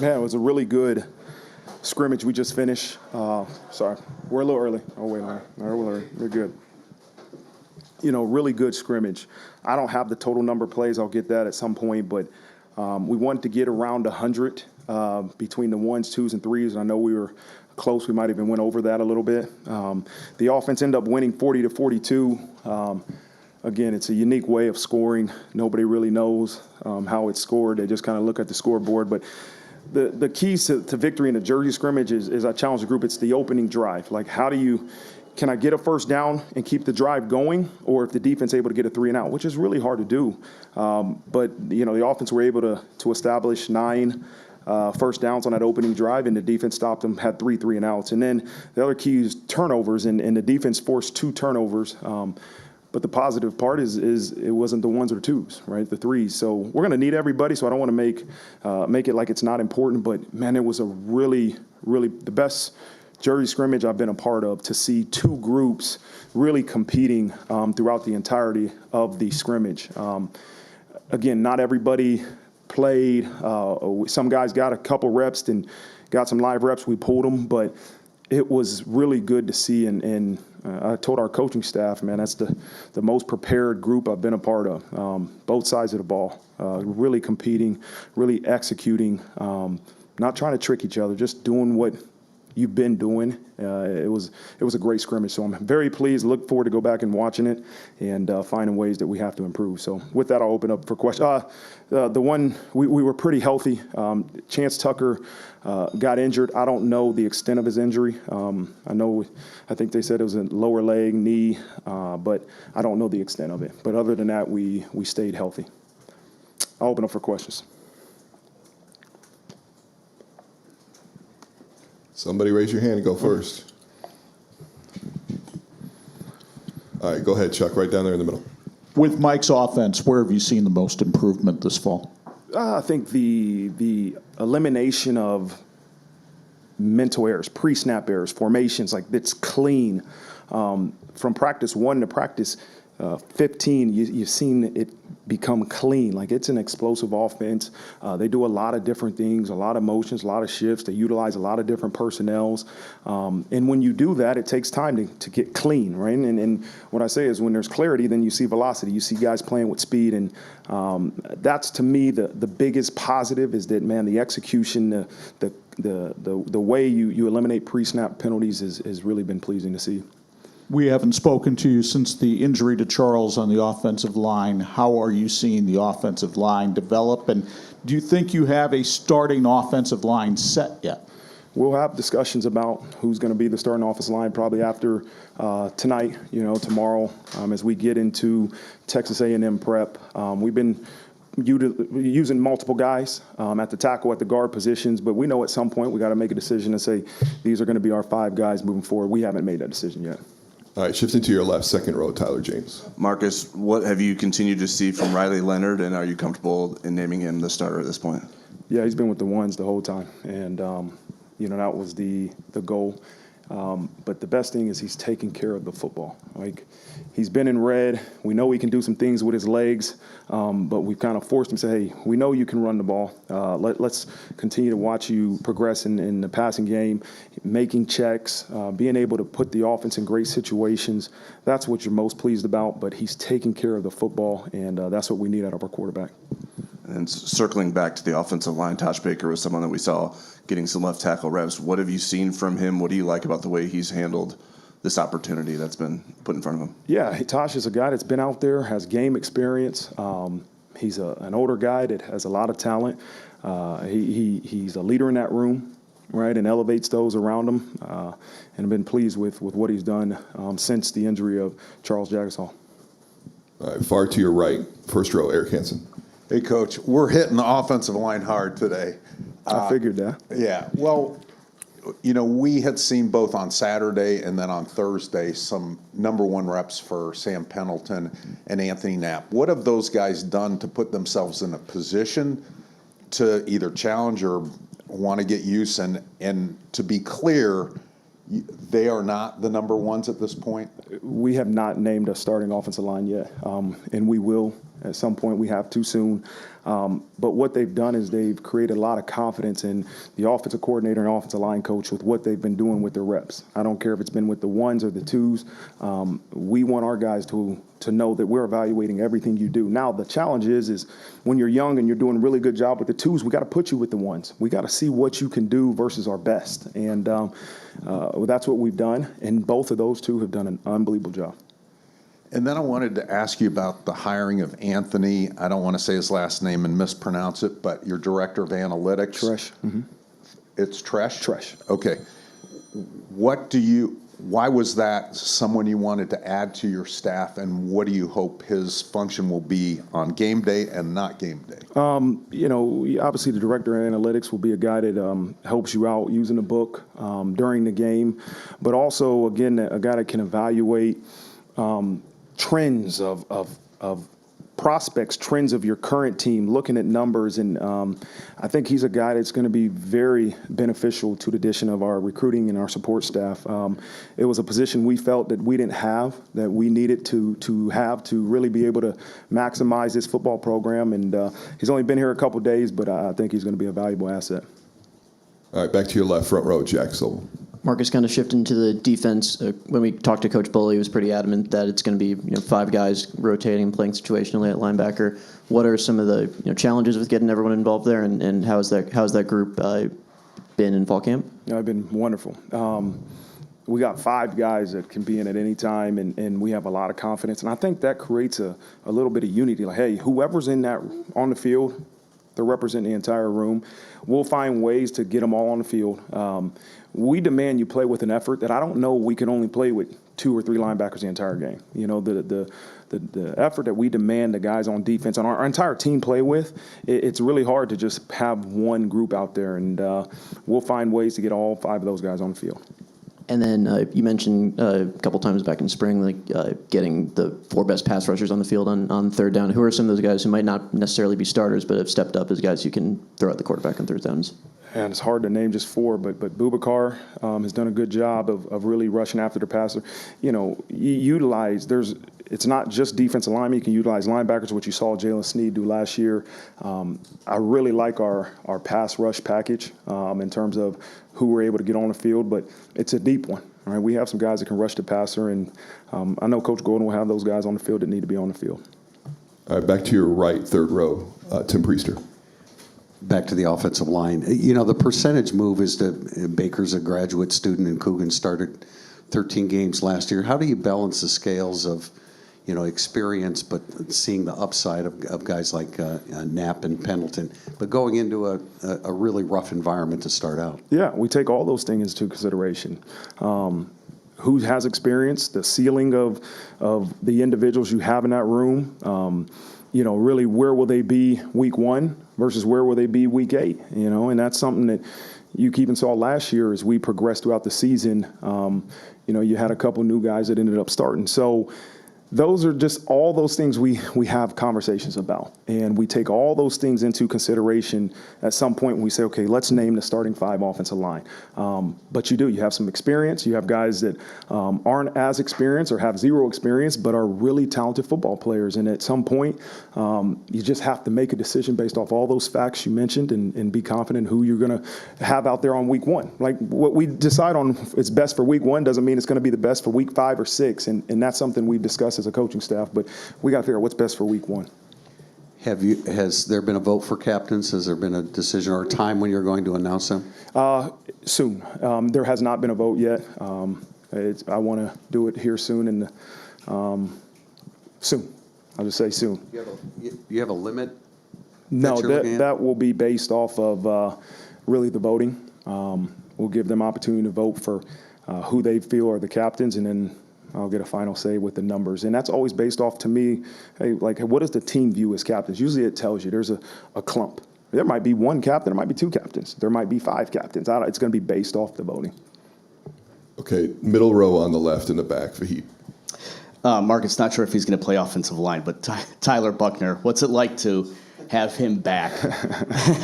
Man, it was a really good scrimmage we just finished. Sorry, we're a little early. Oh, wait, no, we're good. Really good scrimmage. I don't have the total number of plays. I'll get that at some point, but we wanted to get around 100 between the ones, twos, and threes. And I know we were close. We might even went over that a little bit. The offense ended up winning 40-42. Again, it's a unique way of scoring. Nobody really knows how it's scored. They just kind of look at the scoreboard. But the keys to victory in the jersey scrimmage is I challenge the group. It's the opening drive. Like, can I get a first down and keep the drive going, or if the defense able to get a 3-and-out, which is really hard to do. But the offense were able to establish 9 first downs on that opening drive, and the defense stopped them, had 3 3-and-outs. And then the other key is turnovers, and the defense forced 2 turnovers. But the positive part is it wasn't the ones or the twos, right? The threes. So we're going to need everybody. So I don't want to make it like it's not important. But man, it was a really, really the best jersey scrimmage I've been a part of, to see 2 groups really competing throughout the entirety of the scrimmage. Again, not everybody played. Some guys got a couple reps and got some live reps. We pulled them, but it was really good to see. And I told our coaching staff, man, that's the most prepared group I've been a part of. Both sides of the ball, really competing, really executing, not trying to trick each other, just doing what you've been doing. It was a great scrimmage. So I'm very pleased. Look forward to go back and watching it and finding ways that we have to improve. So with that, I'll open up for questions. The one we were pretty healthy. Chance Tucker got injured. I don't know the extent of his injury. I think they said it was a lower leg, knee, but I don't know the extent of it. But other than that, we stayed healthy. I'll open up for questions. Somebody raise your hand and go first. All right, go ahead, Chuck, right down there in the middle. With Mike's offense, where have you seen the most improvement this fall? I think the elimination of mental errors, pre-snap errors, formations, like it's clean. From practice 1 to practice 15, you've seen it become clean. Like, it's an explosive offense. They do a lot of different things, a lot of motions, a lot of shifts. They utilize a lot of different personnels. And when you do that, it takes time to get clean, right? And what I say is, when there's clarity, then you see velocity. You see guys playing with speed. And that's, to me, the biggest positive is that, man, the execution, the way you eliminate pre-snap penalties has really been pleasing to see. We haven't spoken to you since the injury to Charles on the offensive line. How are you seeing the offensive line develop? And do you think you have a starting offensive line set yet? We'll have discussions about who's going to be the starting offensive line probably after tonight, tomorrow, as we get into Texas A&M prep. We've been using multiple guys at the tackle, at the guard positions, but we know at some point we got to make a decision and say these are going to be our 5 guys moving forward. We haven't made that decision yet. All right, shifting to your left, second row, Tyler James. Marcus, what have you continued to see from Riley Leonard, and are you comfortable in naming him the starter at this point? Yeah, he's been with the ones the whole time, and that was the goal. But the best thing is he's taking care of the football. Like, he's been in red. We know he can do some things with his legs, but we've kind of forced him to say, hey, we know you can run the ball. Let's continue to watch you progress in the passing game, making checks, being able to put the offense in great situations. That's what you're most pleased about, but he's taking care of the football, and that's what we need out of our quarterback. And circling back to the offensive line, Tosh Baker was someone that we saw getting some left tackle reps. What have you seen from him? What do you like about the way he's handled this opportunity that's been put in front of him? Yeah, Tosh is a guy that's been out there, has game experience. He's an older guy that has a lot of talent. He's a leader in that room, right, and elevates those around him. And I've been pleased with what he's done since the injury of Charles Jagasaw. All right, far to your right, first row, Eric Hansen. Hey, Coach, we're hitting the offensive line hard today. I figured that. Yeah, well, we had seen both on Saturday and then on Thursday some number 1 reps for Sam Pendleton and Anthony Knapp. What have those guys done to put themselves in a position to either challenge or want to get use? And to be clear, they are not the number 1s at this point? We have not named a starting offensive line yet, and we will At some point, we have too soon. But what they've done is they've created a lot of confidence in the offensive coordinator and offensive line coach with what they've been doing with their reps. I don't care if it's been with the ones or the twos. We want our guys to know that we're evaluating everything you do. Now, the challenge is when you're young and you're doing a really good job with the twos, we got to put you with the ones. We got to see what you can do versus our best. And that's what we've done. And both of those two have done an unbelievable job. And then I wanted to ask you about the hiring of Anthony. I don't want to say his last name and mispronounce it, but your director of analytics. Tresh. Mm-hmm. It's Tresh? Tresh. Okay. Why was that someone you wanted to add to your staff, and what do you hope his function will be on game day and not game day? Obviously the director of analytics will be a guy that helps you out using the book during the game, but also, again, a guy that can evaluate trends of prospects, trends of your current team, looking at numbers. And I think he's a guy that's going to be very beneficial to the addition of our recruiting and our support staff. It was a position we felt that we didn't have, that we needed to have to really be able to maximize this football program. And he's only been here a couple days, but I think he's going to be a valuable asset. All right, back to your left, front row, Jack Sobel. Marcus, kind of shifting to the defense. When we talked to Coach Bully, he was pretty adamant that it's going to be 5 guys rotating, playing situationally at linebacker. What are some of the challenges with getting everyone involved there, and how's that group been in fall camp? It's been wonderful. We got 5 guys that can be in at any time, and we have a lot of confidence. And I think that creates a little bit of unity. Like, hey, whoever's in that on the field, they're representing the entire room. We'll find ways to get them all on the field. We demand you play with an effort that I don't know we can only play with 2 or 3 linebackers the entire game. The effort that we demand the guys on defense and our entire team play with, it's really hard to just have one group out there, and we'll find ways to get all 5 of those guys on the field. And then you mentioned a couple times back in spring, getting the 4 best pass rushers on the field on third down. Who are some of those guys who might not necessarily be starters, but have stepped up as guys you can throw at the quarterback on third downs? And it's hard to name just 4, but Boubacar has done a good job of really rushing after the passer. It's not just defensive linemen. You can utilize linebackers, which you saw Jalen Sneed do last year. I really like our pass rush package in terms of who we're able to get on the field, but it's a deep one. All right, we have some guys that can rush the passer, and I know Coach Gordon will have those guys on the field that need to be on the field. All right, back to your right, third row, Tim Priester. Back to the offensive line. The percentage move is that Baker's a graduate student and Coogan started 13 games last year. How do you balance the scales of, experience, but seeing the upside of guys like Knapp and Pendleton, but going into a really rough environment to start out? Yeah, we take all those things into consideration. Who has experience, the ceiling of the individuals you have in that room, really where will they be week 1 versus where will they be week 8, and that's something that you even saw last year as we progressed throughout the season. You had a couple new guys that ended up starting. So those are just all those things we have conversations about, and we take all those things into consideration at some point when we say, okay, let's name the starting 5 offensive line. But you have some experience. You have guys that aren't as experienced or have 0 experience, but are really talented football players. And at some point, you just have to make a decision based off all those facts you mentioned and be confident who you're going to have out there on week 1. Like what we decide on is best for week 1 doesn't mean it's going to be the best for week 5 or 6. And that's something we've discussed as a coaching staff, but we got to figure out what's best for week 1. Has there been a vote for captains? Has there been a decision or a time when you're going to announce them? Soon. There has not been a vote yet. I want to do it here soon, and soon. I'll just say soon. You have a limit? No, that will be based off of really the voting. We'll give them opportunity to vote for who they feel are the captains, and then I'll get a final say with the numbers. And that's always based off, to me, what does the team view as captains? Usually it tells you there's a clump. There might be 1 captain, there might be 2 captains, there might be 5 captains. It's going to be based off the voting. Okay, middle row on the left in the back, Fahid. Marcus, not sure if he's going to play offensive line, but Tyler Buckner, what's it like to have him back,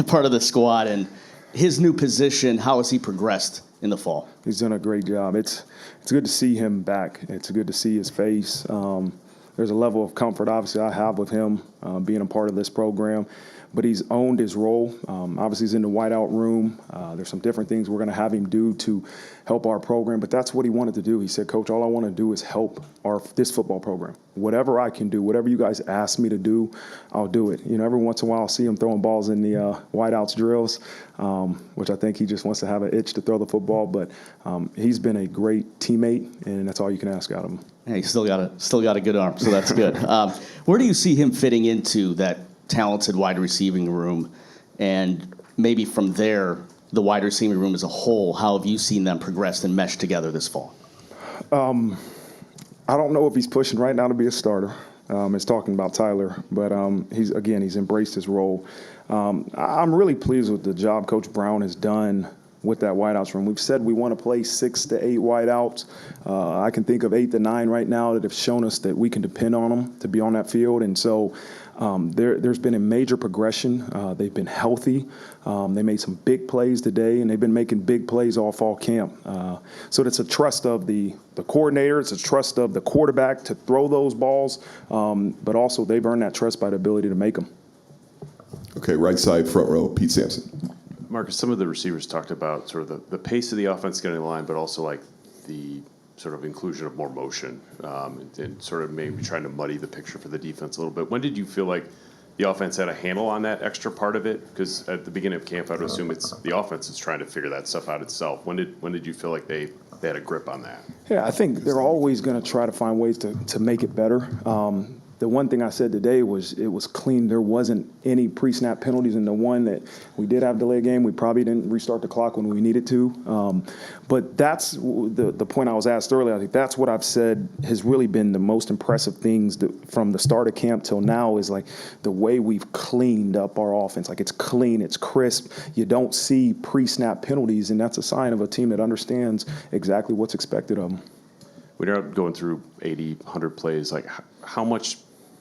part of the squad, and his new position? How has he progressed in the fall? He's done a great job. It's good to see him back. It's good to see his face. There's a level of comfort, obviously, I have with him. being a part of this program. But he's owned his role. Obviously, he's in the whiteout room. There's some different things we're going to have him do to help our program. But that's what he wanted to do. He said, Coach, all I want to do is help this football program. Whatever I can do, whatever you guys ask me to do, I'll do it. You know, every once in a while I'll see him throwing balls in the whiteouts drills, which I think he just wants to have an itch to throw the football. But he's been a great teammate, and that's all you can ask out of him. Hey, he's still got a good arm, so that's good. Where do you see him fitting into that talented wide receiving room, and maybe from there, the wide receiving room as a whole? How have you seen them progress and mesh together this fall? I don't know if he's pushing right now to be a starter. It's talking about Tyler, but he's embraced his role. I'm really pleased with the job Coach Brown has done with that wideouts room. We've said we want to play 6 to 8 wideouts. I can think of 8 to 9 right now that have shown us that we can depend on them to be on that field. And so there's been a major progression. They've been healthy. They made some big plays today, and they've been making big plays all fall camp. So it's a trust of the coordinator. It's a trust of the quarterback to throw those balls, but also they've earned that trust by the ability to make them. Okay, right side, front row, Pete Sampson. Marcus, some of the receivers talked about sort of the pace of the offense getting in line, but also like the sort of inclusion of more motion and sort of maybe trying to muddy the picture for the defense a little bit. When did you feel like the offense had a handle on that extra part of it? Because at the beginning of camp, I would assume it's the offense is trying to figure that stuff out itself. When did you feel like they had a grip on that? Yeah, I think they're always going to try to find ways to make it better. The one thing I said today was it was clean. There wasn't any pre-snap penalties in the one that we did have delay game. We probably didn't restart the clock when we needed to. But that's the point I was asked earlier. I think that's what I've said has really been the most impressive things from the start of camp till now is like the way we've cleaned up our offense. Like it's clean, it's crisp. You don't see pre-snap penalties, and that's a sign of a team that understands exactly what's expected of them. When you're out going through 80, 100 plays, like how much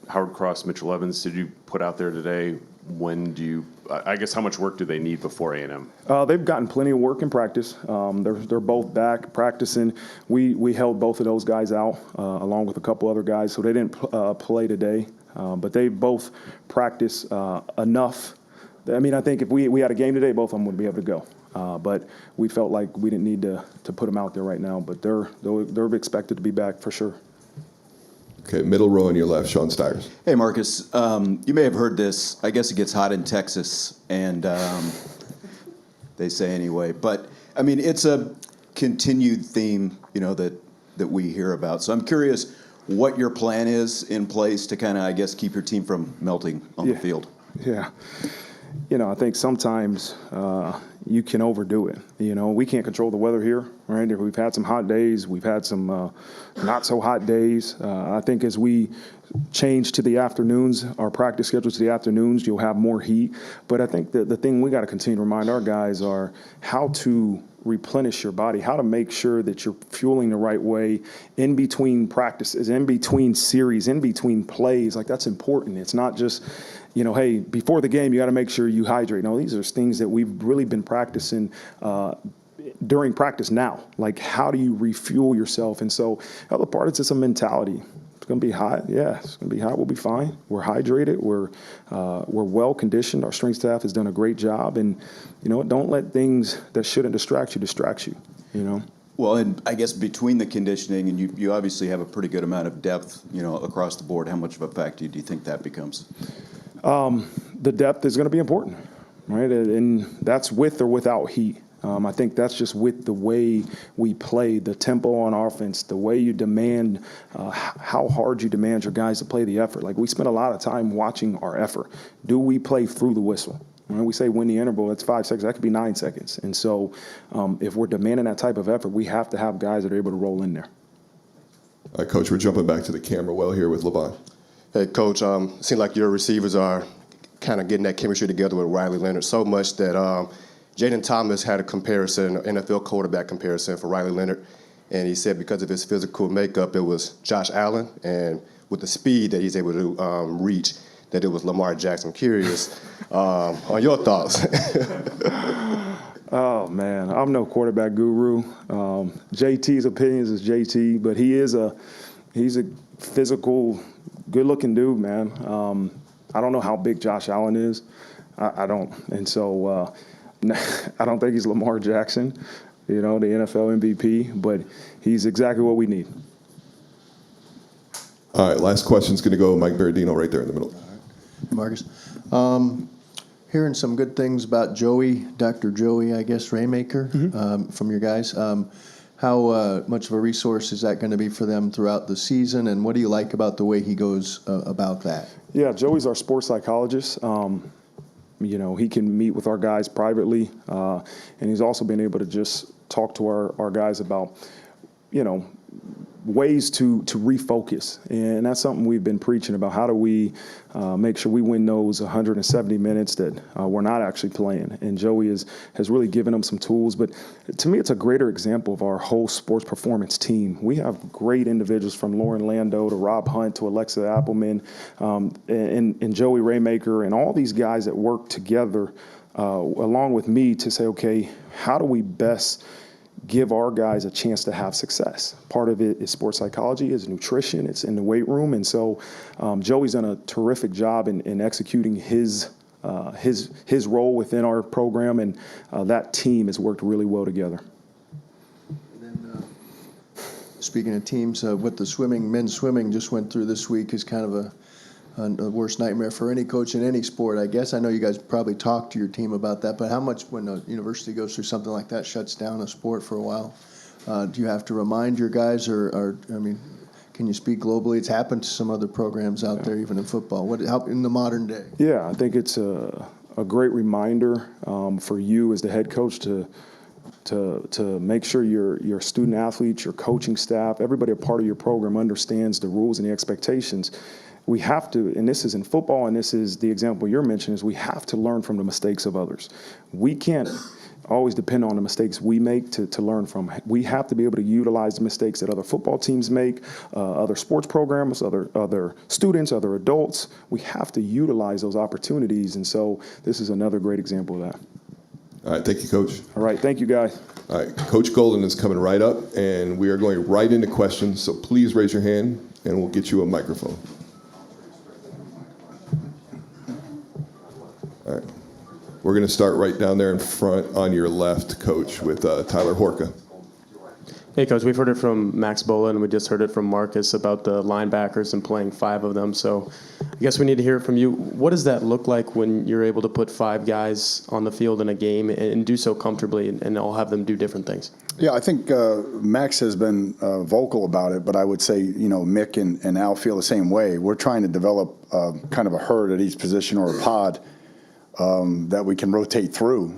Howard Cross, Mitchell Evans did you put out there today? When do you, I guess, how much work do they need before A&M? They've gotten plenty of work in practice. They're both back practicing. We held both of those guys out along with a couple other guys, so they didn't play today. But they both practice enough. I mean, I think if we had a game today, both of them would be able to go. But we felt like we didn't need to put them out there right now. But they're expected to be back for sure. Okay, middle row on your left, Sean Stiers. Hey, Marcus. You may have heard this. I guess it gets hot in Texas, and they say anyway. But, I mean, it's a continued theme, that we hear about. So I'm curious what your plan is in place to kind of, I guess, keep your team from melting on the field. Yeah. I think sometimes you can overdo it. We can't control the weather here, right? We've had some hot days. We've had some not so hot days. I think as we change to the afternoons, our practice schedules to the afternoons, you'll have more heat. But I think the thing we got to continue to remind our guys are how to replenish your body, how to make sure that you're fueling the right way in between practices, in between series, in between plays. Like that's important. It's not just, hey, before the game, you got to make sure you hydrate. No, these are things that we've really been practicing during practice now. Like how do you refuel yourself? And so the other part is just a mentality. It's going to be hot. Yeah, it's going to be hot. We'll be fine. We're hydrated. We're well conditioned. Our strength staff has done a great job. And, don't let things that shouldn't distract you. Well, and I guess between the conditioning, and you obviously have a pretty good amount of depth, across the board, how much of a factor do you think that becomes? The depth is going to be important, right? And that's with or without heat. I think that's just with the way we play, the tempo on offense, the way you demand, how hard you demand your guys to play the effort. Like we spend a lot of time watching our effort. Do we play through the whistle? When we say win the interval, it's 5 seconds. That could be 9 seconds. And so if we're demanding that type of effort, we have to have guys that are able to roll in there. All right, Coach, we're jumping back to the camera well here with LeVon. Hey, Coach, it seems like your receivers are kind of getting that chemistry together with Riley Leonard so much that Jaden Thomas had a comparison, an NFL quarterback comparison for Riley Leonard, and he said because of his physical makeup, it was Josh Allen, and with the speed that he's able to reach, that it was Lamar Jackson. Curious on your thoughts. Oh, man, I'm no quarterback guru. JT's opinions is JT, but he's a physical, good-looking dude, man. I don't know how big Josh Allen is. I don't. And so I don't think he's Lamar Jackson, the NFL MVP, but he's exactly what we need. All right, last question is going to go Mike Berardino right there in the middle. Hey, Marcus. Hearing some good things about Joey, Dr. Joey, I guess, Raymaker, from your guys. How much of a resource is that going to be for them throughout the season, and what do you like about the way he goes about that? Yeah, Joey's our sports psychologist. He can meet with our guys privately, and he's also been able to just talk to our guys about, ways to refocus. And that's something we've been preaching about. How do we make sure we win those 170 minutes that we're not actually playing? And Joey has really given them some tools. But to me, it's a greater example of our whole sports performance team. We have great individuals from Lauren Lando to Rob Hunt to Alexa Appleman and Joey Raymaker and all these guys that work together along with me to say, okay, how do we best give our guys a chance to have success? Part of it is sports psychology, is nutrition, it's in the weight room. And so Joey's done a terrific job in executing his role within our program, and that team has worked really well together. And then, speaking of teams, what the men's swimming just went through this week is kind of a worst nightmare for any coach in any sport, I guess. I know you guys probably talked to your team about that, but how much, when a university goes through something like that, shuts down a sport for a while, do you have to remind your guys, or can you speak globally? It's happened to some other programs out there, even in football. How in the modern day? Yeah, I think it's a great reminder for you as the head coach to make sure your student athletes, your coaching staff, everybody a part of your program understands the rules and the expectations. We have to, and this is in football, and this is the example you're mentioning, is we have to learn from the mistakes of others. We can't always depend on the mistakes we make to learn from. We have to be able to utilize the mistakes that other football teams make, other sports programs, other students, other adults. We have to utilize those opportunities, and so this is another great example of that. All right, thank you, Coach. All right, thank you, guys. All right, Coach Golden is coming right up, and we are going right into questions, so please raise your hand, and we'll get you a microphone. All right. We're going to start right down there in front on your left, Coach, with Tyler Horka. Hey, Coach, we've heard it from Max Bola, and we just heard it from Marcus about the linebackers and playing 5 of them. So I guess we need to hear it from you. What does that look like when you're able to put 5 guys on the field in a game and do so comfortably and all have them do different things? Yeah, I think Max has been vocal about it, but I would say, Mick and Al feel the same way. We're trying to develop kind of a herd at each position or a pod that we can rotate through,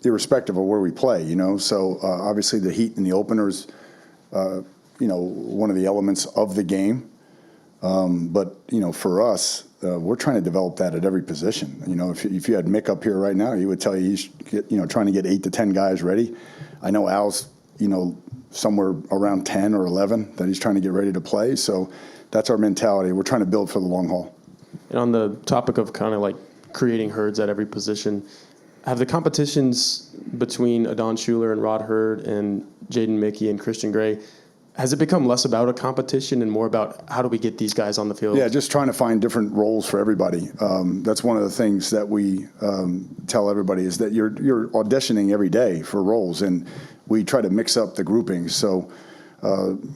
irrespective of where we play, So obviously the heat in the openers, one of the elements of the game. But, for us, we're trying to develop that at every position. If you had Mick up here right now, he would tell you he's trying to get 8 to 10 guys ready. I know Al's, somewhere around 10 or 11 that he's trying to get ready to play. So that's our mentality. We're trying to build for the long haul. And on the topic of kind of like creating herds at every position, have the competitions between Adon Schuler and Rod Hurd and Jaden Mickey and Christian Gray, has it become less about a competition and more about how do we get these guys on the field? Yeah, just trying to find different roles for everybody. That's one of the things that we tell everybody is that you're auditioning every day for roles, and we try to mix up the groupings. So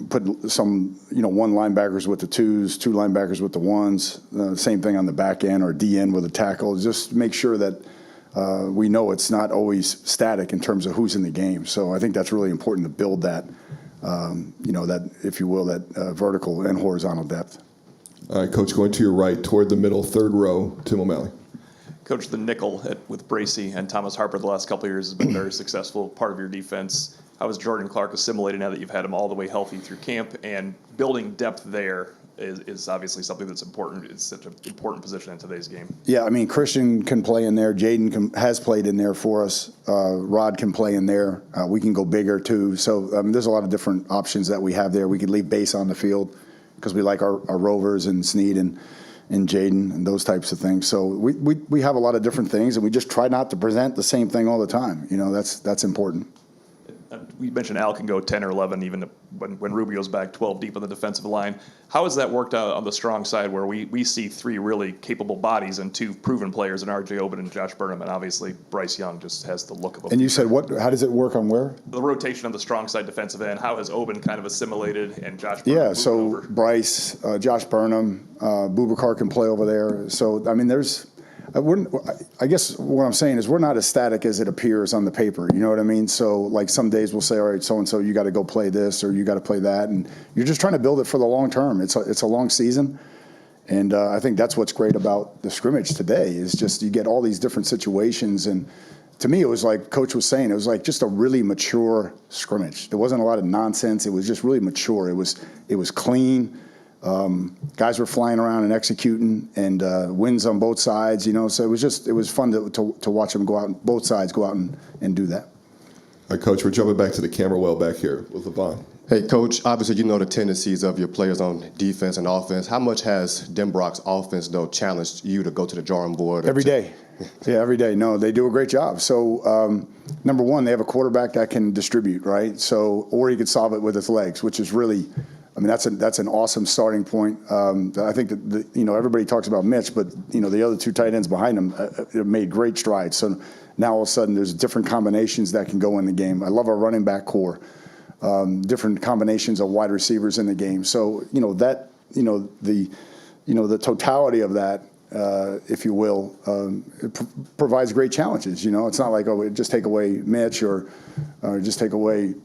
put some, one linebackers with the 2s, 2 linebackers with the 1s, same thing on the back end, or D end with a tackle. Just make sure that we know it's not always static in terms of who's in the game. So I think that's really important to build that, that, if you will, that vertical and horizontal depth. All right, Coach, going to your right, toward the middle, 3rd row, Tim O'Malley. Coach, the nickel with Bracey and Thomas Harper the last couple of years has been very successful, part of your defense. How is Jordan Clark assimilated now that you've had him all the way healthy through camp? And building depth there is obviously something that's important. It's such an important position in today's game. Yeah, I mean, Christian can play in there. Jaden has played in there for us. Rod can play in there. We can go bigger, too. So there's a lot of different options that we have there. We could leave base on the field because we like our Rovers and Snead and Jaden and those types of things. So we have a lot of different things, and we just try not to present the same thing all the time. That's important. we mentioned Al can go 10 or 11, even when Rubio's back 12 deep on the defensive line. How has that worked out on the strong side where we see 3 really capable bodies and 2 proven players in R.J. Oben and Josh Burnham, and obviously Bryce Young just has the look of a... And you said what? How does it work on where? The rotation on the strong side defensive end, how has Oben kind of assimilated and Josh Burnham Yeah, moved so over? Bryce, Josh Burnham, Boubacar can play over there. So, I mean, I guess what I'm saying is we're not as static as it appears on the paper. You know what I mean? So, like some days we'll say, all right, so-and-so, you got to go play this or you got to play that. And you're just trying to build it for the long term. It's a long season. And I think that's what's great about the scrimmage today is just you get all these different situations. And to me, it was like Coach was saying, it was like just a really mature scrimmage. There wasn't a lot of nonsense. It was just really mature. It was clean. Guys were flying around and executing, and wins on both sides, you know. So it was fun to watch them go out, both sides go out and do that. All right, Coach, we're jumping back to the camera well back here with LeVon. Hey, Coach, obviously you know the tendencies of your players on defense and offense. How much has Denbrock's offense, though, challenged you to go to the drawing board? Every day. Yeah, every day. No, they do a great job. So, number one, they have a quarterback that can distribute, right? So, or he could solve it with his legs, which is really, I mean, that's an awesome starting point. I think that everybody talks about Mitch, but the other 2 tight ends behind him have made great strides. So now all of a sudden there's different combinations that can go in the game. I love our running back core, different combinations of wide receivers in the game. So the totality of that, if you will, it provides great challenges. It's not like just take away Mitch or just take away.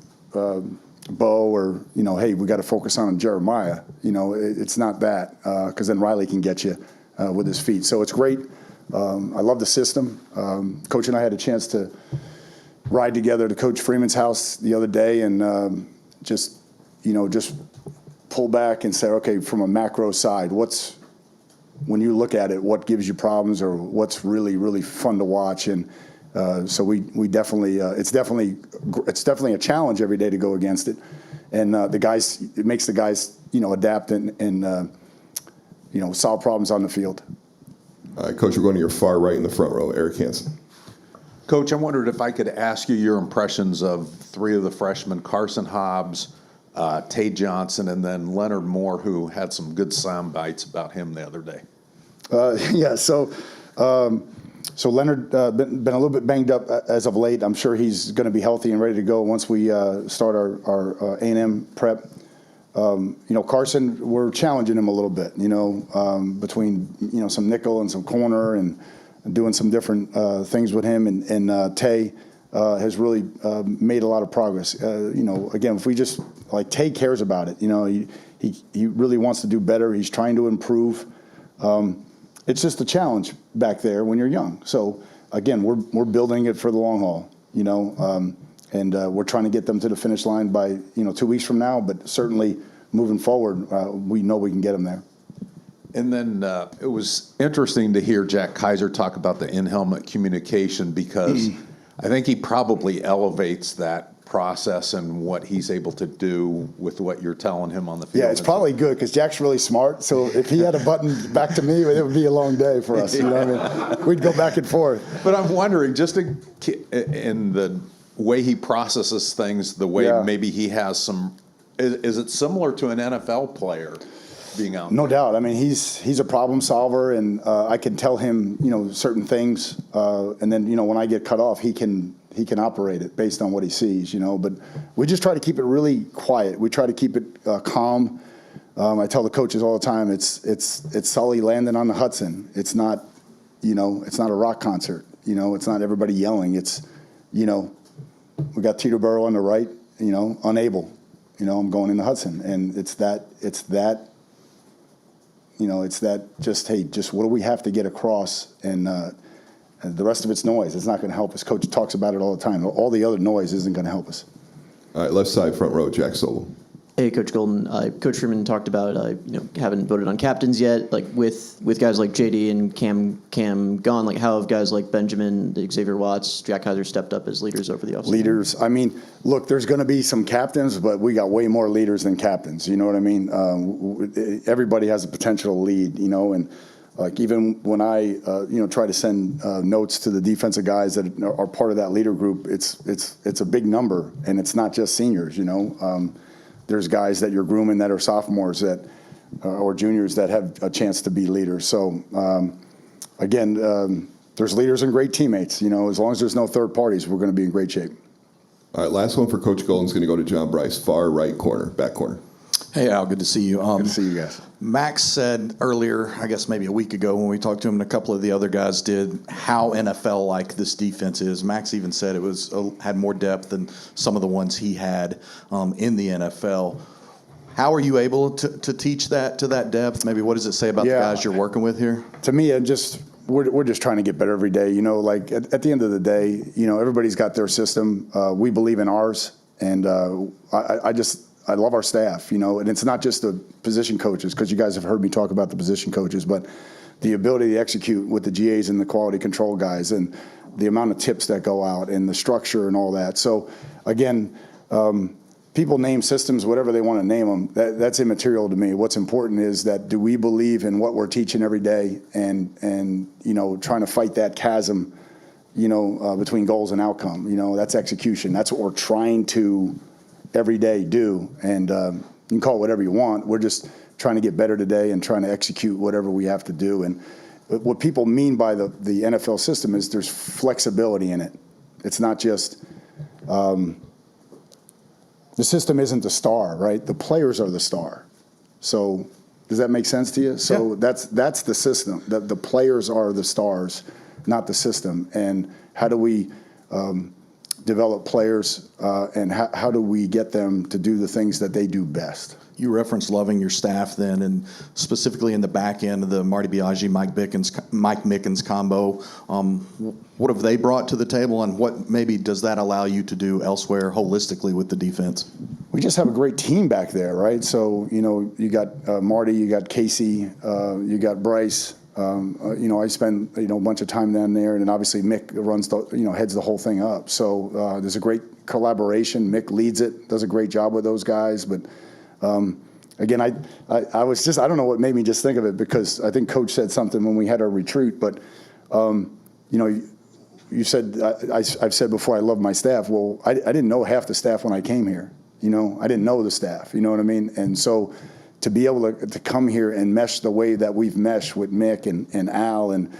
Bo or, hey, we got to focus on Jeremiah. It's not that because then Riley can get you with his feet. So it's great. I love the system. Coach and I had a chance to ride together to Coach Freeman's house the other day and just pull back and say, okay, from a macro side, when you look at it, what gives you problems or what's really, really fun to watch? And so we definitely it's definitely a challenge every day to go against it, and it makes the guys adapt and solve problems on the field. All right, Coach, we're going to your far right in the front row, Eric Hansen. Coach, I wondered if I could ask you your impressions of 3 of the freshmen, Carson Hobbs, Tay Johnson, and then Leonard Moore, who had some good sound bites about him the other day. Yeah, so Leonard been a little bit banged up as of late. I'm sure he's going to be healthy and ready to go once we start our A&M prep. Carson, we're challenging him a little bit, between, some nickel and some corner and doing some different things with him. And Tay has really made a lot of progress. Again, if we just, like, Tay cares about it. He really wants to do better. He's trying to improve. It's just a challenge back there when you're young. So, again, we're building it for the long haul, and we're trying to get them to the finish line by, 2 weeks from now. But certainly moving forward, we know we can get them there. And then it was interesting to hear Jack Kaiser talk about the in-helmet communication because I think he probably elevates that process and what he's able to do with what you're telling him on the field. Yeah, it's probably good because Jack's really smart. So if he had a button back to me, it would be a long day for us. You know what I mean? We'd go back and forth. But I'm wondering, just in the way he processes things, the way maybe he has some, is it similar to an NFL player being out No there? doubt. I mean, he's a problem solver, and I can tell him, certain things, and then, when I get cut off, he can operate it based on what he sees, But we just try to keep it really quiet. We try to keep it calm. I tell the coaches all the time, it's Sully landing on the Hudson. It's not, it's not a rock concert. It's not everybody yelling. It's, we got Teterboro on the right, unable. I'm going in the Hudson, and it's that just, hey, just what do we have to get across, and the rest of it's noise. It's not going to help us. Coach talks about it all the time. All the other noise isn't going to help us. All right, left side, front row, Jack Sobel. Hey, Coach Golden. Coach Freeman talked about haven't voted on captains yet. Like with guys like JD and Cam gone, like how have guys like Benjamin, Xavier Watts, Jack Kaiser stepped up as leaders over the offseason? Leaders. I mean, look, there's going to be some captains, but we got way more leaders than captains. You know what I mean? Everybody has the potential to lead. And Like even when I, try to send notes to the defensive guys that are part of that leader group, it's a big number, and it's not just seniors. There's guys that you're grooming that are sophomores that or juniors that have a chance to be leaders. So again, there's leaders and great teammates. As long as there's no third parties, we're going to be in great shape. All right, last one for Coach Golden's going to go to John Bryce, far right corner, back corner. Hey, Al, good to see you. Good to see you guys. Max said earlier, I guess maybe a week ago when we talked to him and a couple of the other guys did, how NFL-like this defense is. Max even said it was had more depth than some of the ones he had in the NFL. How are you able to teach that to that depth? Maybe what does it say about the guys you're working with here? To me, we're just trying to get better every day. Like at the end of the day, everybody's got their system. We believe in ours, and I love our staff, and it's not just the position coaches, because you guys have heard me talk about the position coaches, but the ability to execute with the GAs and the quality control guys, and the amount of tips that go out, and the structure and all that. So again, people name systems whatever they want to name them. That's immaterial to me. What's important is that do we believe in what we're teaching every day, and trying to fight that chasm, between goals and outcome. That's execution. That's what we're trying to every day do, and you can call it whatever you want. We're just trying to get better today and trying to execute whatever we have to do. And what people mean by the NFL system is there's flexibility in it. It's not just the system isn't the star, right? The players are the star. So does that make sense to you? So that's the system. The players are the stars, not the system. And how do we develop players, and how do we get them to do the things that they do best? You referenced loving your staff then, and specifically in the back end of the Marty Biaggi, Mike Mickens combo. What have they brought to the table, and what maybe does that allow you to do elsewhere holistically with the defense? We just have a great team back there, right? So, you got Marty, you got Casey, you got Bryce. I spend a bunch of time down there, and then obviously Mick runs heads the whole thing up. So there's a great collaboration. Mick leads it, does a great job with those guys. But again, I was just, I don't know what made me just think of it, because I think Coach said something when we had our retreat. But you said I've said before I love my staff. Well, I didn't know half the staff when I came here. I didn't know the staff. You know what I mean? And so to be able to come here and mesh the way that we've meshed with Mick and Al and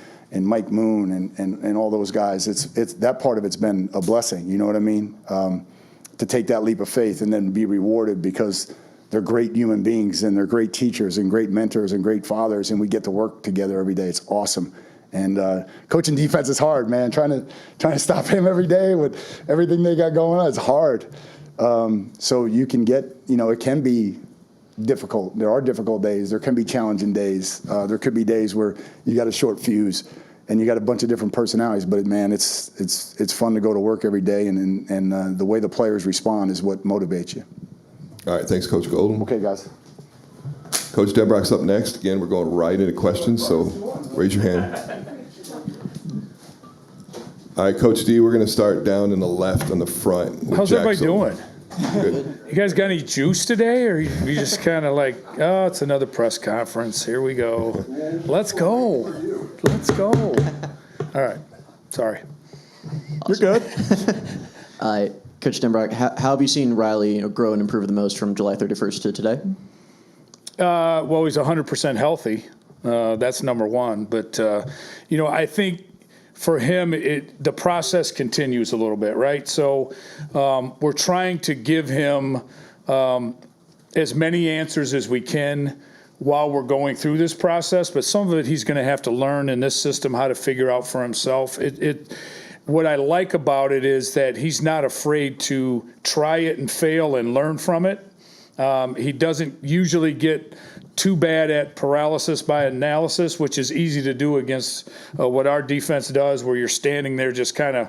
Mike Moon and all those guys, it's that part of it's been a blessing. You know what I mean? To take that leap of faith and then be rewarded, because they're great human beings and they're great teachers and great mentors and great fathers, and we get to work together every day. It's awesome. And coaching defense is hard, man. Trying to stop him every day with everything they got going on, it's hard. So you can get, it can be difficult. There are difficult days. There can be challenging days. There could be days where you got a short fuse and you got a bunch of different personalities. But man, it's fun to go to work every day, and the way the players respond is what motivates you. All right, thanks, Coach Golden. Okay, guys. Coach Denbrock's up next. Again, we're going right into questions, so raise your hand. All right, Coach D, we're going to start down in the left on the front. How's everybody doing? Good. You guys got any juice today, or you just kind of like, oh, it's another press conference. Here we go. Let's go. Let's go. All right. Sorry. Awesome. You're good. Coach Denbrock, how have you seen Riley grow and improve the most from July 31st to today? Well, he's 100% healthy. That's number one. But, I think for him, the process continues a little bit, right? So we're trying to give him as many answers as we can while we're going through this process, but some of it he's going to have to learn in this system how to figure out for himself. What I like about it is that he's not afraid to try it and fail and learn from it. He doesn't usually get too bad at paralysis by analysis, which is easy to do against what our defense does, where you're standing there just kind of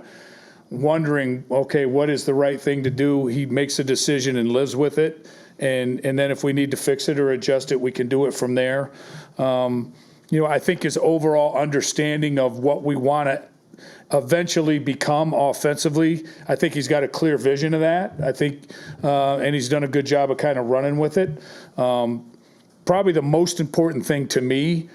wondering, okay, what is the right thing to do? He makes a decision and lives with it. And then if we need to fix it or adjust it, we can do it from there. I think his overall understanding of what we want to eventually become offensively, I think he's got a clear vision of that. I think, and he's done a good job of kind of running with it. probably the most important thing to me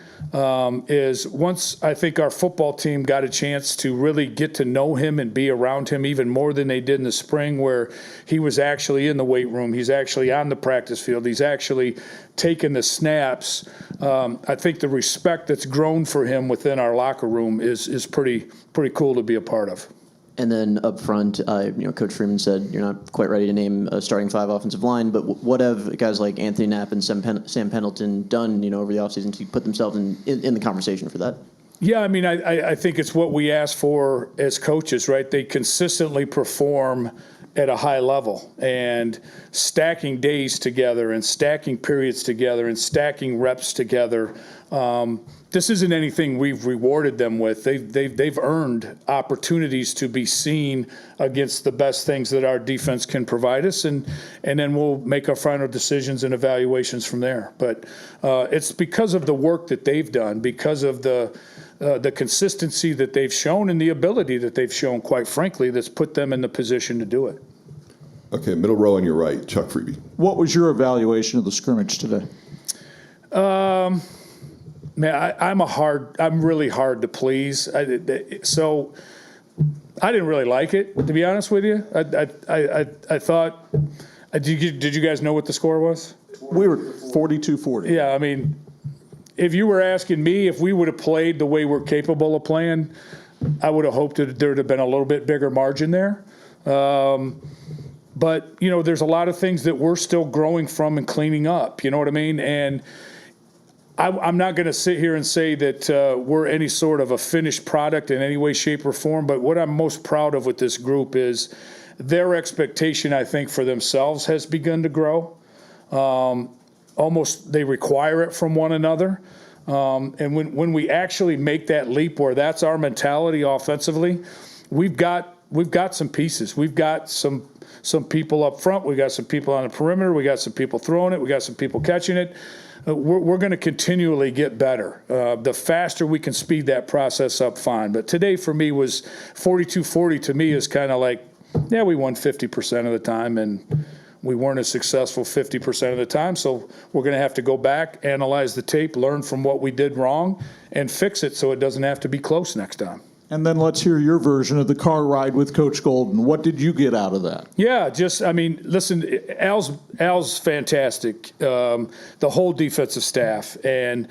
is once I think our football team got a chance to really get to know him and be around him even more than they did in the spring, where he was actually in the weight room, he's actually on the practice field, he's actually taking the snaps. I think the respect that's grown for him within our locker room is pretty cool to be a part of. And then up front, Coach Freeman said you're not quite ready to name a starting 5 offensive line, but what have guys like Anthony Knapp and Sam Pendleton done, over the offseason to put themselves in the conversation for that? Yeah, I mean, I think it's what we ask for as coaches, right? They consistently perform at a high level, and stacking days together and stacking periods together and stacking reps together. This isn't anything we've rewarded them with. They've earned opportunities to be seen against the best things that our defense can provide us, and then we'll make our final decisions and evaluations from there. But it's because of the work that they've done, because of the consistency that they've shown and the ability that they've shown, quite frankly, that's put them in the position to do it. Okay, middle row on your right, Chuck Freebie. What was your evaluation of the scrimmage today? Man, I'm really hard to please. So I didn't really like it, to be honest with you. I thought, did you guys know what the score was? We were 42-40. Yeah, I mean, if you were asking me if we would have played the way we're capable of playing, I would have hoped that there would have been a little bit bigger margin there. But, there's a lot of things that we're still growing from and cleaning up, you know what I mean? And I'm not going to sit here and say that we're any sort of a finished product in any way, shape, or form, but what I'm most proud of with this group is their expectation, I think, for themselves has begun to grow. Almost they require it from one another. And when we actually make that leap where that's our mentality offensively, we've got some pieces. We've got some people up front. We got some people on the perimeter. We got some people throwing it. We got some people catching it. We're going to continually get better. The faster we can speed that process up, fine. But today for me was 42-40 to me is kind of like, yeah, we won 50% of the time and we weren't as successful 50% of the time. So we're going to have to go back, analyze the tape, learn from what we did wrong, and fix it so it doesn't have to be close next time. And then let's hear your version of the car ride with Coach Golden. What did you get out of that? Yeah, listen, Al's fantastic. The whole defensive staff and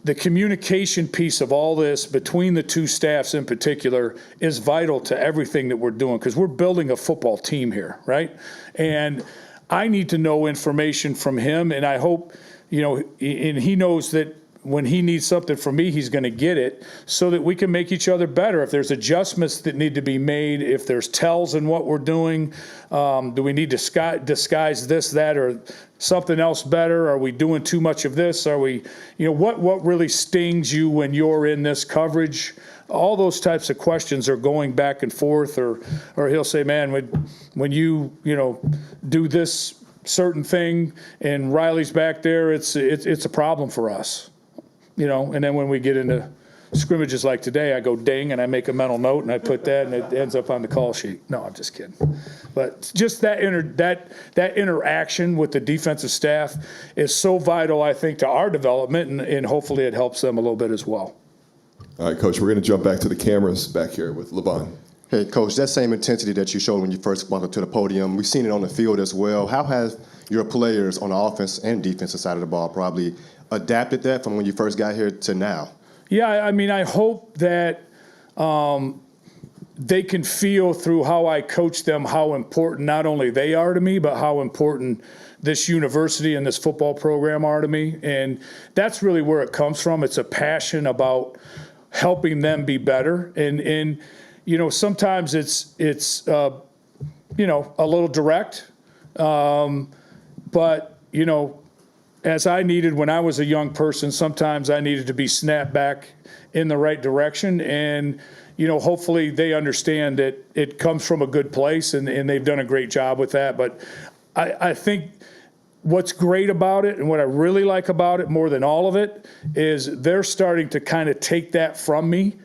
the communication piece of all this between the two staffs in particular is vital to everything that we're doing because we're building a football team here, right? And I need to know information from him, and I hope, and he knows that when he needs something from me, he's going to get it so that we can make each other better. If there's adjustments that need to be made, if there's tells in what we're doing, do we need to disguise this, that, or something else better? Are we doing too much of this? Are we, what really stings you when you're in this coverage? All those types of questions are going back and forth, or he'll say, man, when you do this certain thing and Riley's back there, it's a problem for us. And then when we get into scrimmages like today, I go ding and I make a mental note and I put that and it ends up on the call sheet. No, I'm just kidding. But just that interaction with the defensive staff is so vital, I think, to our development, and hopefully it helps them a little bit as well. All right, Coach, we're going to jump back to the cameras back here with LeVon. Hey, Coach, that same intensity that you showed when you first walked up to the podium, we've seen it on the field as well. How have your players on the offense and defensive side of the ball probably adapted that from when you first got here to now? Yeah, I mean, I hope that they can feel through how I coach them how important not only they are to me, but how important this university and this football program are to me. And that's really where it comes from. It's a passion about helping them be better. And sometimes it's a little direct. But, as I needed when I was a young person, sometimes I needed to be snapped back in the right direction. And, hopefully they understand that it comes from a good place and they've done a great job with that. But I think what's great about it and what I really like about it more than all of it is they're starting to kind of take that from me.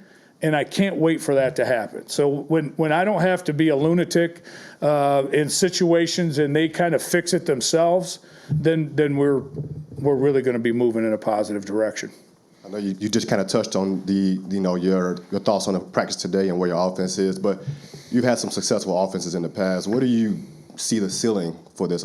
And I can't wait for that to happen. So when I don't have to be a lunatic in situations and they kind of fix it themselves, then we're we're really going to be moving in a positive direction. I know you just kind of touched on your thoughts on the practice today and where your offense is, but you've had some successful offenses in the past. What do you see the ceiling for this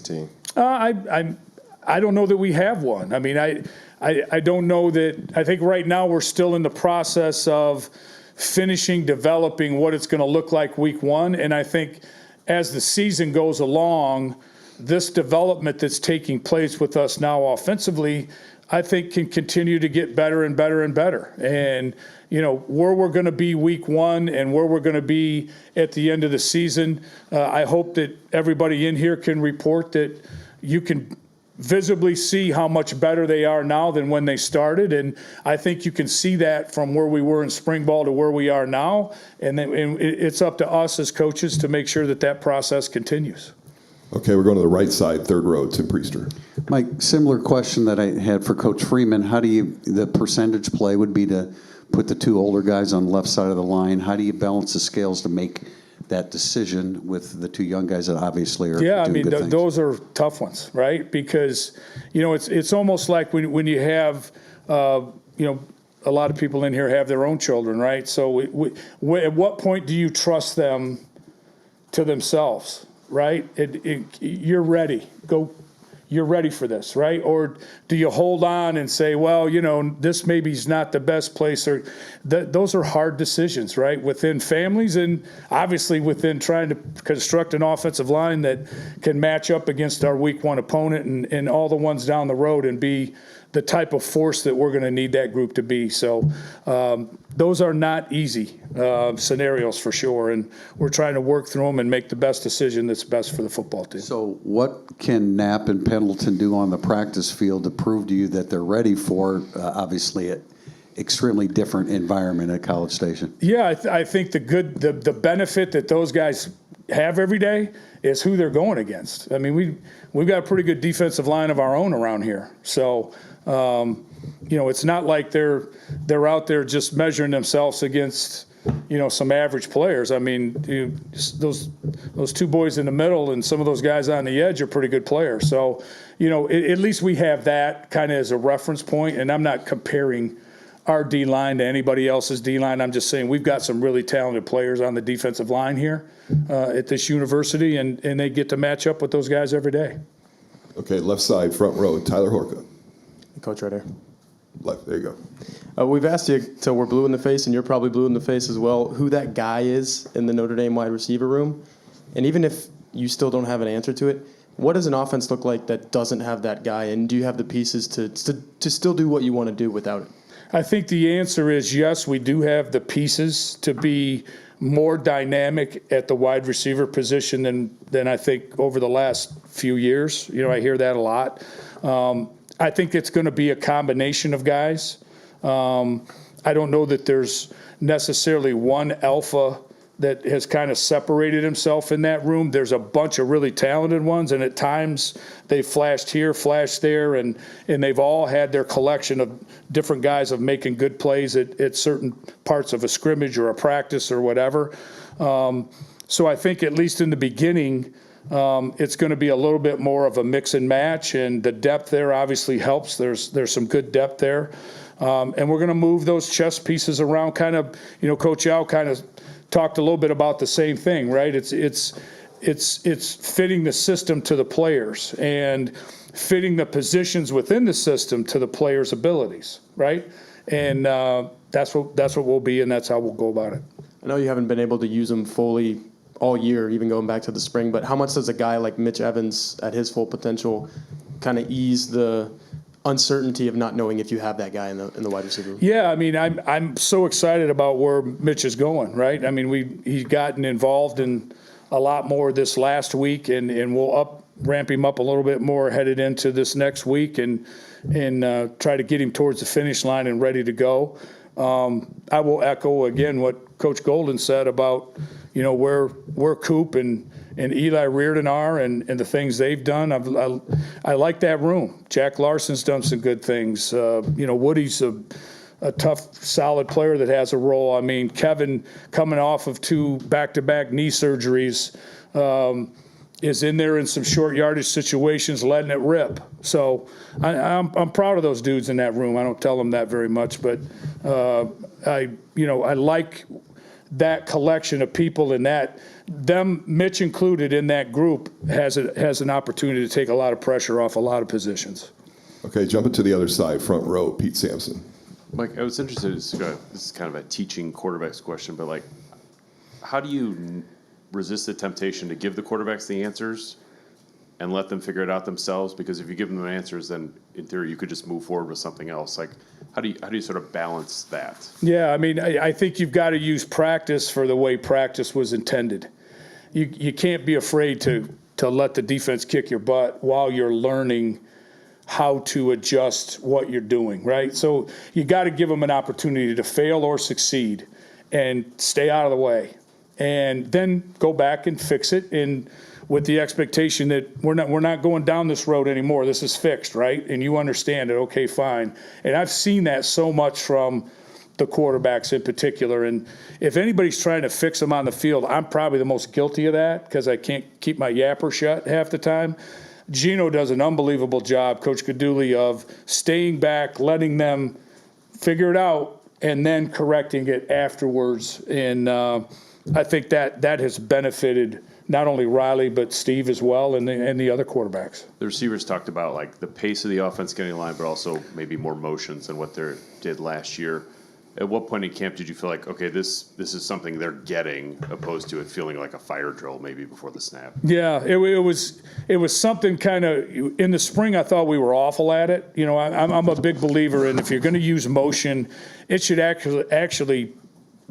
team? I don't know that we have one. I mean, I don't know that. I think right now we're still in the process of finishing developing what it's going to look like week one, and I think as the season goes along, this development that's taking place with us now offensively, I think can continue to get better and better and better. And, where we're going to be week one and where we're going to be at the end of the season, I hope that everybody in here can report that you can visibly see how much better they are now than when they started. And I think you can see that from where we were in spring ball to where we are now. And it's up to us as coaches to make sure that process continues. Okay, we're going to the right side, third row, Tim Priester. Mike, similar question that I had for Coach Freeman. How do the percentage play would be to put the two older guys on the left side of the line? How do you balance the scales to make that decision with the two young guys that obviously are doing good things? Those are tough ones, right? Because, it's almost like when you have, a lot of people in here have their own children, right? So at what point do you trust them to themselves? Right? You're ready. You're ready for this, right? Or do you hold on and say, well, this maybe is not the best place? Or those are hard decisions, right? Within families and obviously within trying to construct an offensive line that can match up against our week one opponent and all the ones down the road and be the type of force that we're going to need that group to be. So those are not easy scenarios for sure, and we're trying to work through them and make the best decision that's best for the football team. So what can Knapp and Pendleton do on the practice field to prove to you that they're ready for, obviously, an extremely different environment at College Station? Yeah, I think the benefit that those guys have every day is who they're going against. I mean, we've got a pretty good defensive line of our own around here. So, it's not like they're out there just measuring themselves against, some average players. I mean, those two boys in the middle and some of those guys on the edge are pretty good players. So, at least we have that kind of as a reference point. And I'm not comparing our D-line to anybody else's D-line. I'm just saying we've got some really talented players on the defensive line here at this university, and they get to match up with those guys every day. Okay, left side, front row, Tyler Horka. Coach, right there. Left, there you go. We've asked you till we're blue in the face, and you're probably blue in the face as well, who that guy is in the Notre Dame wide receiver room. And even if you still don't have an answer to it, what does an offense look like that doesn't have that guy? And do you have the pieces to still do what you want to do without it? I think the answer is yes, we do have the pieces to be more dynamic at the wide receiver position than I think over the last few years. I hear that a lot. I think it's going to be a combination of guys. I don't know that there's necessarily one alpha that has kind of separated himself in that room. There's a bunch of really talented ones, and at times they flashed here, flashed there, and they've all had their collection of different guys of making good plays at certain parts of a scrimmage or a practice or whatever. So I think at least in the beginning, it's going to be a little bit more of a mix and match, and the depth there obviously helps. There's some good depth there. And we're going to move those chess pieces around kind of, Coach Yao kind of talked a little bit about the same thing, right? It's fitting the system to the players and fitting the positions within the system to the players' abilities, right? And that's what we'll be, and that's how we'll go about it. I know you haven't been able to use them fully all year, even going back to the spring, but how much does a guy like Mitch Evans at his full potential kind of ease the uncertainty of not knowing if you have that guy in the wide receiver room? Yeah, I mean, I'm so excited about where Mitch is going, right? I mean, he's gotten involved in a lot more this last week, and we'll ramp him up a little bit more headed into this next week and try to get him towards the finish line and ready to go. I will echo again what Coach Golden said about, where Coop and Eli Reardon are and the things they've done. I like that room. Jack Larson's done some good things. Woody's a tough, solid player that has a role. I mean, Kevin coming off of 2 back-to-back knee surgeries, is in there in some short yardage situations, letting it rip. So I'm proud of those dudes in that room. I don't tell them that very much, but I like that collection of people in that. Them, Mitch included in that group, has an opportunity to take a lot of pressure off a lot of positions. Okay, jumping to the other side, front row, Pete Sampson. Mike, I was interested, this is kind of a teaching quarterbacks question, but like, how do you resist the temptation to give the quarterbacks the answers and let them figure it out themselves? Because if you give them the answers, then in theory you could just move forward with something else. Like, how do you sort of balance that? Yeah, I mean, I think you've got to use practice for the way practice was intended. You can't be afraid to let the defense kick your butt while you're learning how to adjust what you're doing, right? So you got to give them an opportunity to fail or succeed and stay out of the way, and then go back and fix it, and with the expectation that we're not going down this road anymore. This is fixed, right? And you understand it. Okay, fine. And I've seen that so much from the quarterbacks in particular. And if anybody's trying to fix them on the field, I'm probably the most guilty of that because I can't keep my yapper shut half the time. Gino does an unbelievable job, Coach Gaduli, of staying back, letting them figure it out, and then correcting it afterwards. And I think that has benefited not only Riley but Steve as well, and the other quarterbacks. The receivers talked about like the pace of the offense getting in line, but also maybe more motions than what they did last year. At what point in camp did you feel like, okay, this is something they're getting, opposed to it feeling like a fire drill maybe before the snap? Yeah, it was something kind of in the spring. I thought we were awful at it. You know, I'm a big believer in if you're going to use motion, it should actually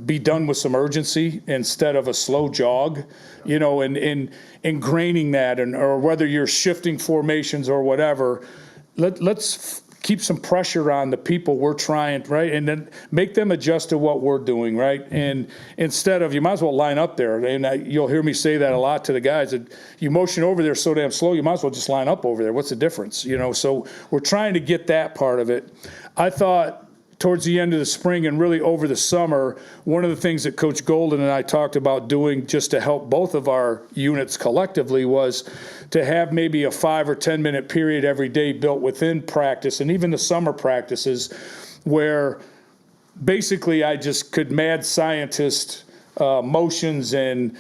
be done with some urgency instead of a slow jog. You know, and ingraining that, or whether you're shifting formations or whatever, let's keep some pressure on the people we're trying, right? And then make them adjust to what we're doing, right? And instead of, you might as well line up there. And you'll hear me say that a lot to the guys. That you motion over there so damn slow, you might as well just line up over there. What's the difference? You know, so we're trying to get that part of it. I thought towards the end of the spring and really over the summer, one of the things that Coach Golden and I talked about doing just to help both of our units collectively was to have maybe a 5 or 10 minute period every day built within practice and even the summer practices where basically I just could mad scientist motions and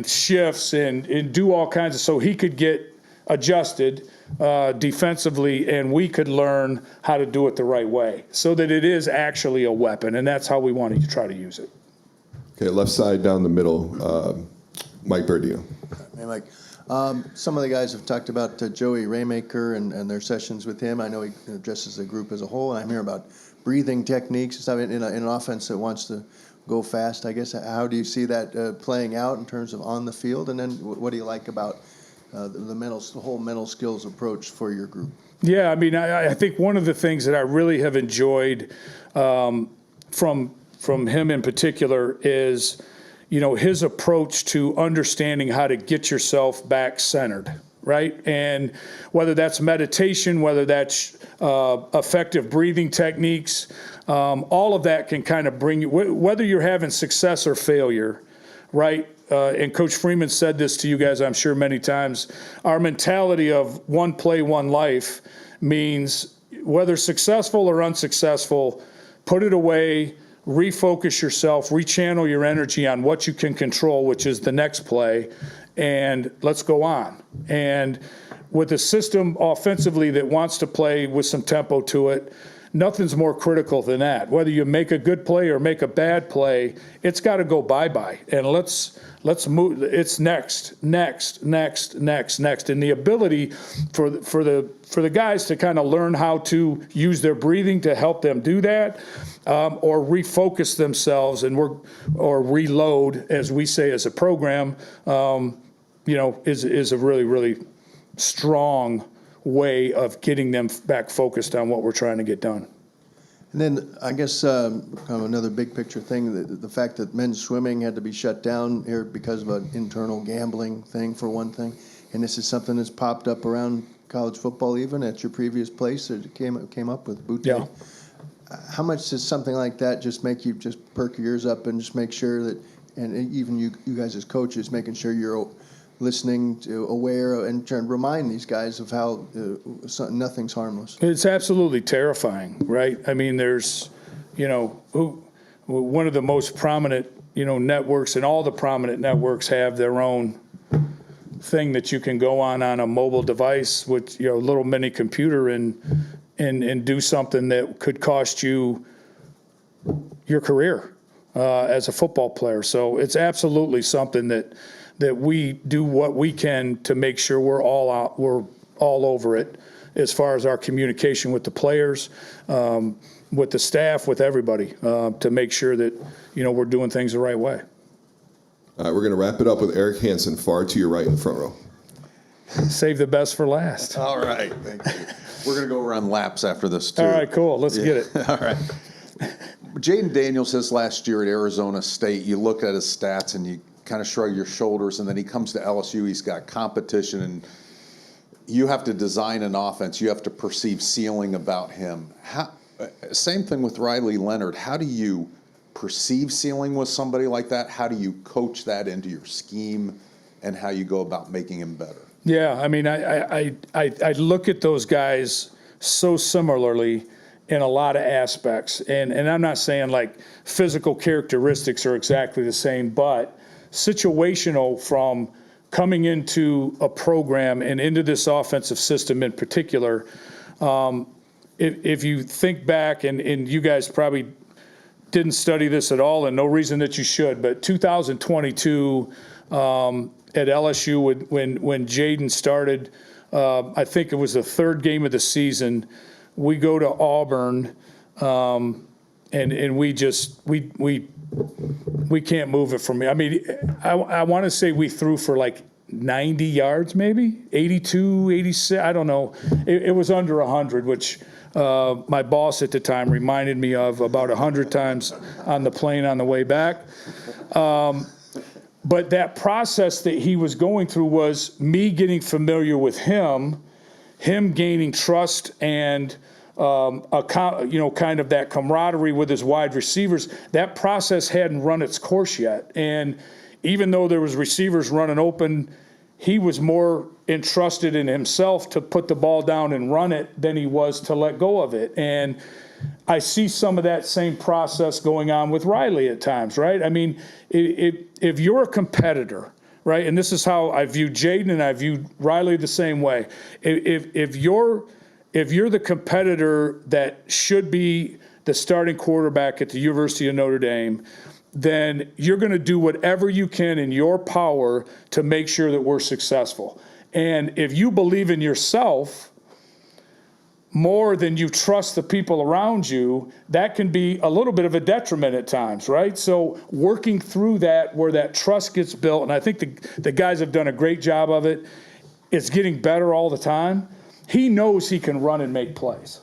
shifts and do all kinds of, so he could get adjusted defensively, and we could learn how to do it the right way so that it is actually a weapon, and that's how we wanted to try to use it. Okay, left side down the middle, Mike Berdino. Hey, Mike. Some of the guys have talked about Joey Raymaker and their sessions with him. I know he addresses the group as a whole, and I'm hearing about breathing techniques and stuff in an offense that wants to go fast. I guess, how do you see that playing out in terms of on the field, and then what do you like about the whole mental skills approach for your group? Yeah, I mean, I think one of the things that I really have enjoyed from him in particular is, you know, his approach to understanding how to get yourself back centered, right? And whether that's meditation, whether that's effective breathing techniques, all of that can kind of bring you, whether you're having success or failure, right? And Coach Freeman said this to you guys, I'm sure, many times. Our mentality of one play, one life means whether successful or unsuccessful, put it away, refocus yourself, rechannel your energy on what you can control, which is the next play, and let's go on. And with a system offensively that wants to play with some tempo to it, nothing's more critical than that. Whether you make a good play or make a bad play, it's got to go bye-bye. And let's move. It's next. And the ability for the guys to kind of learn how to use their breathing to help them do that, or refocus themselves or reload, as we say as a program, is a really, really strong way of getting them back focused on what we're trying to get done. And then I guess kind of another big picture thing, the fact that men's swimming had to be shut down here because of an internal gambling thing, for one thing. And this is something that's popped up around college football, even at your previous place that came up with Butte. Yeah. How much does something like that just make you just perk your ears up and just make sure that, and even you guys as coaches, making sure you're listening, aware, and trying to remind these guys of how nothing's harmless. It's absolutely terrifying, right? I mean, there's, one of the most prominent, networks, and all the prominent networks have their own thing that you can go on a mobile device with, a little mini computer and do something that could cost you your career as a football player. So it's absolutely something that we do what we can to make sure we're all over it as far as our communication with the players, with the staff, with everybody, to make sure that, we're doing things the right way. All right, we're going to wrap it up with Eric Hansen, far to your right in the front row. Save the best for last. All right, thank you. We're going to go run laps after this, too. All right, cool. Let's get it. All right. Jaden Daniels, his last year at Arizona State, you look at his stats and you kind of shrug your shoulders, and then he comes to LSU, he's got competition, and you have to design an offense. You have to perceive ceiling about him. Same thing with Riley Leonard. How do you perceive ceiling with somebody like that? How do you coach that into your scheme, and how you go about making him better? Yeah, I mean, I look at those guys so similarly in a lot of aspects, and I'm not saying like physical characteristics are exactly the same, but situational from coming into a program and into this offensive system in particular. If you think back, and you guys probably didn't study this at all, and no reason that you should, but 2022 at LSU when Jaden started, I think it was the third game of the season, we go to Auburn, and we can't move it from me. I mean, I want to say we threw for like 90 yards, maybe 82, 86. I don't know. It was under 100, which my boss at the time reminded me of about 100 times on the plane on the way back. But that process that he was going through was me getting familiar with him gaining trust and kind of that camaraderie with his wide receivers. That process hadn't run its course yet. And even though there was receivers running open, he was more entrusted in himself to put the ball down and run it than he was to let go of it. And I see some of that same process going on with Riley at times, right? I mean, if you're a competitor, right, and this is how I view Jaden and I view Riley the same way. If you're the competitor that should be the starting quarterback at the University of Notre Dame, then you're going to do whatever you can in your power to make sure that we're successful. And if you believe in yourself more than you trust the people around you, that can be a little bit of a detriment at times, right? So working through that, where that trust gets built, and I think the guys have done a great job of it. It's getting better all the time. He knows he can run and make plays.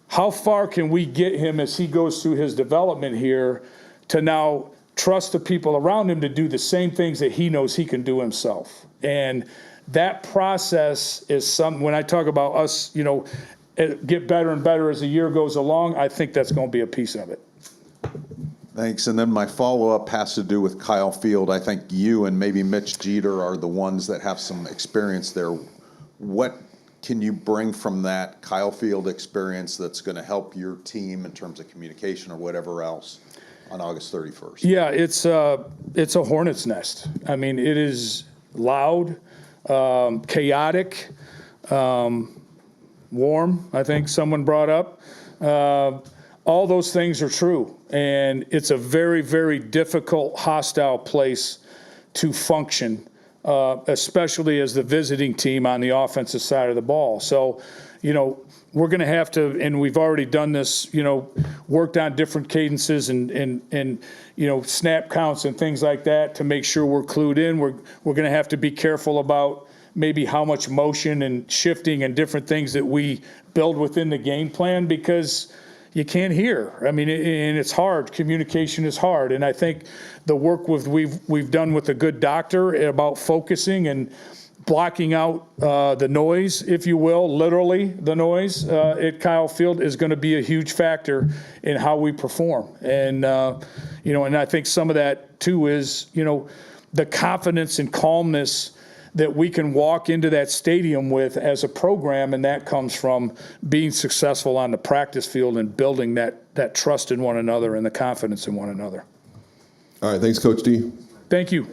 How far can we get him as he goes through his development here to now trust the people around him to do the same things that he knows he can do himself? And that process is something, when I talk about us, get better and better as the year goes along, I think that's going to be a piece of it. Thanks. And then my follow-up has to do with Kyle Field. I think you and maybe Mitch Jeter are the ones that have some experience there. What can you bring from that Kyle Field experience that's going to help your team in terms of communication or whatever else on August 31st? Yeah, it's a hornet's nest. I mean, it is loud, chaotic, warm, I think someone brought up. All those things are true. And it's a very, very difficult, hostile place to function, especially as the visiting team on the offensive side of the ball. So, we're going to have to, and we've already done this, worked on different cadences and snap counts and things like that to make sure we're clued in. We're going to have to be careful about maybe how much motion and shifting and different things that we build within the game plan, because you can't hear. I mean, and it's hard. Communication is hard. And I think the work we've done with a good doctor about focusing and blocking out the noise, if you will, literally the noise at Kyle Field is going to be a huge factor in how we perform. And, and I think some of that too is, the confidence and calmness that we can walk into that stadium with as a program, and that comes from being successful on the practice field and building that trust in one another and the confidence in one another. All right, thanks, Coach D. Thank you.